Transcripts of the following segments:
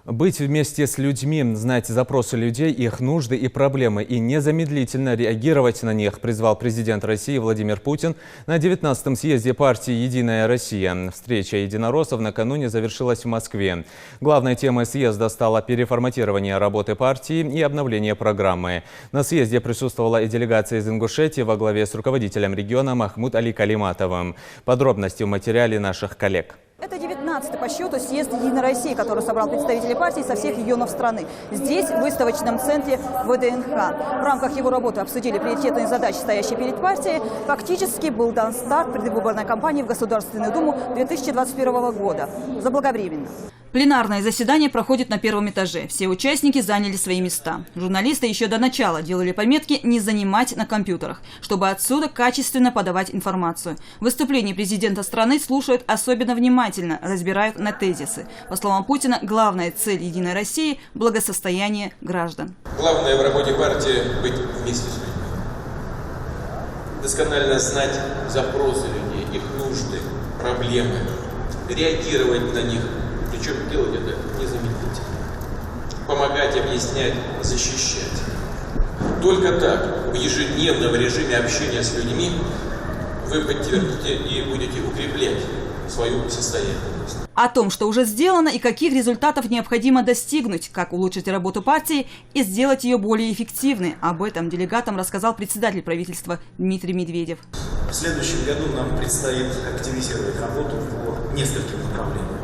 Быть вместе с людьми, знать запросы людей, их нужды и проблемы и незамедлительно реагировать на них, призвал президент России Владимир Путин на 19-м съезде партии «Единая Россия». Встреча единороссов накануне завершилась в Москве. Главной темой съезда стало переформатирование работы партии и обновление программы. На съезде присутствовала и делегация из Ингушетии во главе с руководителем региона Махмуд Али Калиматовым. Подробности в материале наших коллег. Это 19-й по счету съезд «Единой России», который собрал представителей партии со всех регионов страны. Здесь, в выставочном центре ВДНХ. В рамках его работы обсудили приоритетные задачи, стоящие перед партией. Фактически был дан старт предвыборной кампании в Государственную Думу 2021 года. Заблаговременно. Пленарное заседание проходит на первом этаже. Все участники заняли свои места. Журналисты еще до начала делали пометки «не занимать на компьютерах», чтобы отсюда качественно подавать информацию. Выступление президента страны слушают особенно внимательно, разбирают на тезисы. По словам Путина, главная цель «Единой России» – благосостояние граждан. Главное в работе партии – быть вместе с людьми. Досконально знать запросы людей, их нужды, проблемы, реагировать на них. Причем делать это незамедлительно. Помогать, объяснять, защищать. Только так, в ежедневном режиме общения с людьми, вы подтвердите и будете укреплять свою состоятельность. О том, что уже сделано и каких результатов необходимо достигнуть, как улучшить работу партии и сделать ее более эффективной. Об этом делегатам рассказал председатель правительства Дмитрий Медведев. В следующем году нам предстоит активизировать работу по нескольким направлениям.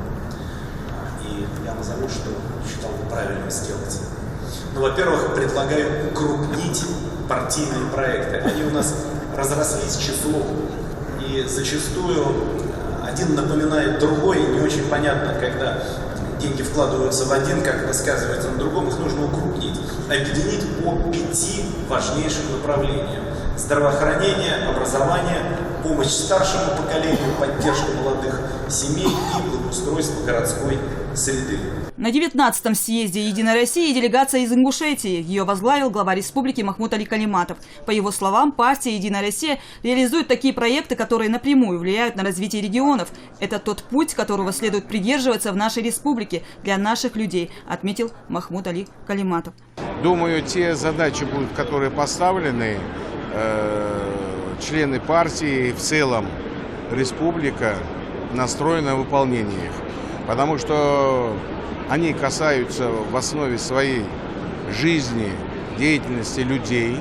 И я назову, что считал бы правильно сделать. Ну, во-первых, предлагаю укрупнить партийные проекты. Они у нас разрослись числом. И зачастую один напоминает другой. И не очень понятно, когда деньги вкладываются в один, как рассказывается на другом, их нужно укрупнить. Объединить по 5 важнейшим направлениям. Здравоохранение, образование, помощь старшему поколению, поддержка молодых семей и благоустройство городской среды. На 19-м съезде «Единой России» делегация из Ингушетии. Ее возглавил глава республики Махмуд Али Калиматов. По его словам, партия «Единая Россия» реализует такие проекты, которые напрямую влияют на развитие регионов. Это тот путь, которого следует придерживаться в нашей республике для наших людей, отметил Махмуд Али Калиматов. Думаю, те задачи будут, которые поставлены, члены партии, в целом республика настроена на выполнение их. Потому что они касаются в основе своей жизни, деятельности людей,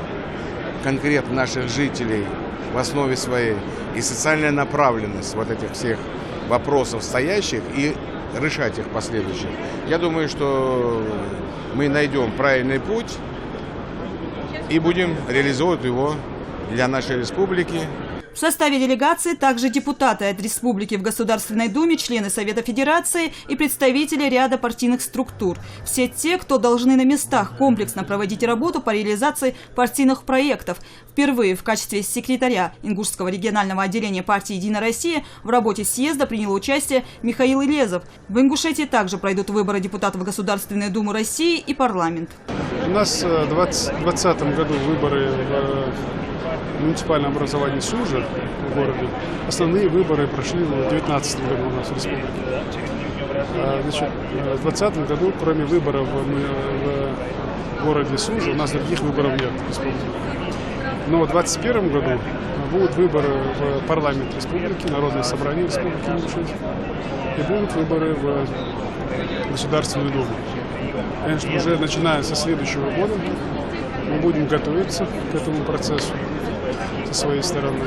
конкретно наших жителей в основе своей, и социальная направленность вот этих всех вопросов стоящих и решать их последующих. Я думаю, что мы найдем правильный путь и будем реализовывать его для нашей республики. В составе делегации также депутаты от республики в Государственной Думе, члены Совета Федерации и представители ряда партийных структур. Все те, кто должны на местах комплексно проводить работу по реализации партийных проектов. Впервые в качестве секретаря Ингушского регионального отделения партии «Единая Россия» в работе съезда принял участие Михаил Илезов. В Ингушетии также пройдут выборы депутатов в Государственную Думу России и парламент. У нас в 2020 году выборы в муниципальном образовании Сужа в городе. Основные выборы прошли в 2019 году у нас в республике. Значит, в 2020 году, кроме выборов в городе Сужа, у нас других выборов нет в республике. Но в 2021 году будут выборы в парламент республики, Народное собрание республики Ингушетия, и будут выборы в Государственную Думу. Конечно, уже начиная со следующего года мы будем готовиться к этому процессу со своей стороны.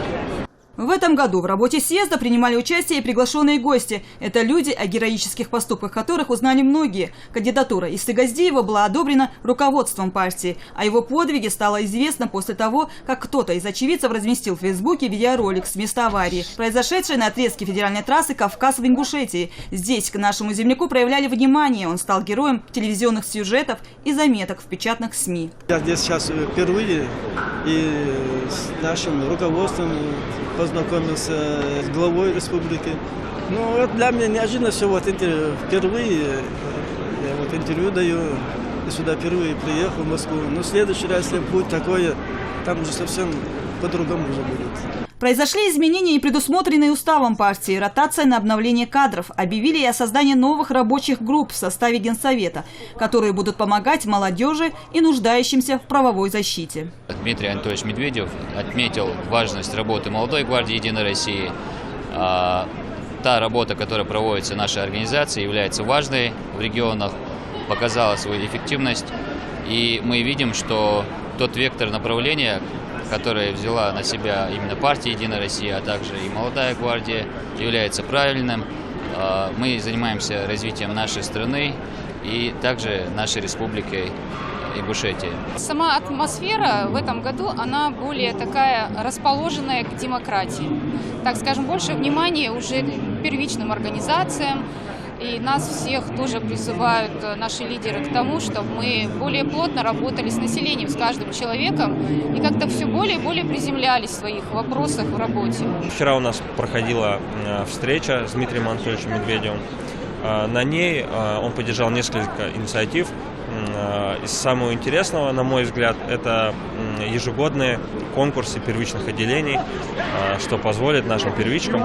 В этом году в работе съезда принимали участие и приглашенные гости. Это люди, о героических поступках которых узнали многие. Кандидатура Исы Газдиева была одобрена руководством партии. О его подвиге стало известно после того, как кто-то из очевидцев разместил в Фейсбуке видеоролик с места аварии, произошедшей на отрезке федеральной трассы Кавказ в Ингушетии. Здесь к нашему земляку проявляли внимание. Он стал героем телевизионных сюжетов и заметок в печатных СМИ. Я здесь сейчас впервые и с нашим руководством познакомился с главой республики. Ну, это для меня неожиданно все. Вот впервые я вот интервью даю, и сюда впервые приехал в Москву. Но в следующий раз, если будет такое, там уже совсем по-другому уже будет. Произошли изменения и предусмотренные уставом партии, ротация на обновление кадров. Объявили и о создании новых рабочих групп в составе Генсовета, которые будут помогать молодежи и нуждающимся в правовой защите. Дмитрий Анатольевич Медведев отметил важность работы Молодой гвардии «Единой России». Та работа, которая проводится в нашей организации, является важной в регионах, показала свою эффективность. И мы видим, что тот вектор направления, которое взяла на себя именно партия «Единая Россия», а также и «Молодая гвардия», является правильным. Мы занимаемся развитием нашей страны и также нашей республикой Ингушетии. Сама атмосфера в этом году, она более такая расположенная к демократии. Так скажем, больше внимания уже к первичным организациям. И нас всех тоже призывают наши лидеры к тому, чтобы мы более плотно работали с населением, с каждым человеком, и как-то все более и более приземлялись в своих вопросах в работе. Вчера у нас проходила встреча с Дмитрием Анатольевичем Медведевым. На ней он поддержал несколько инициатив. Из самого интересного, на мой взгляд, это ежегодные конкурсы первичных отделений, что позволит нашим первичкам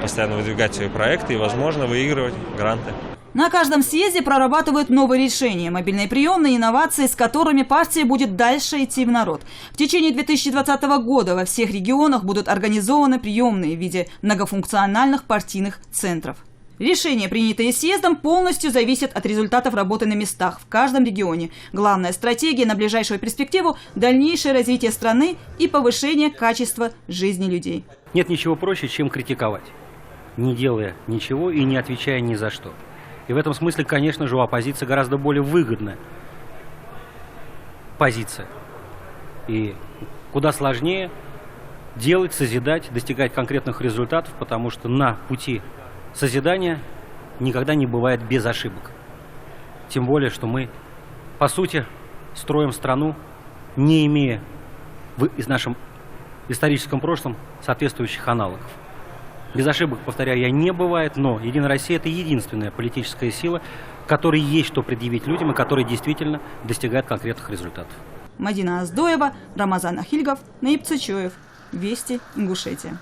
постоянно выдвигать свои проекты и, возможно, выигрывать гранты. На каждом съезде прорабатывают новые решения, мобильные приемные, инновации, с которыми партия будет дальше идти в народ. В течение 2020 года во всех регионах будут организованы приемные в виде многофункциональных партийных центров. Решения, принятые съездом, полностью зависят от результатов работы на местах в каждом регионе. Главная стратегия на ближайшую перспективу – дальнейшее развитие страны и повышение качества жизни людей. Нет ничего проще, чем критиковать, не делая ничего и не отвечая ни за что. И в этом смысле, конечно же, у оппозиции гораздо более выгодная позиция. И куда сложнее делать, созидать, достигать конкретных результатов, потому что на пути созидания никогда не бывает без ошибок. Тем более, что мы, по сути, строим страну, не имея в нашем историческом прошлом соответствующих аналогов. Без ошибок, повторяю я, не бывает, но «Единая Россия» — это единственная политическая сила, которой есть что предъявить людям и которая действительно достигает конкретных результатов. Мадина Аздоева, Рамазан Ахильгов, Наиб Цычоев. Вести, Ингушетия.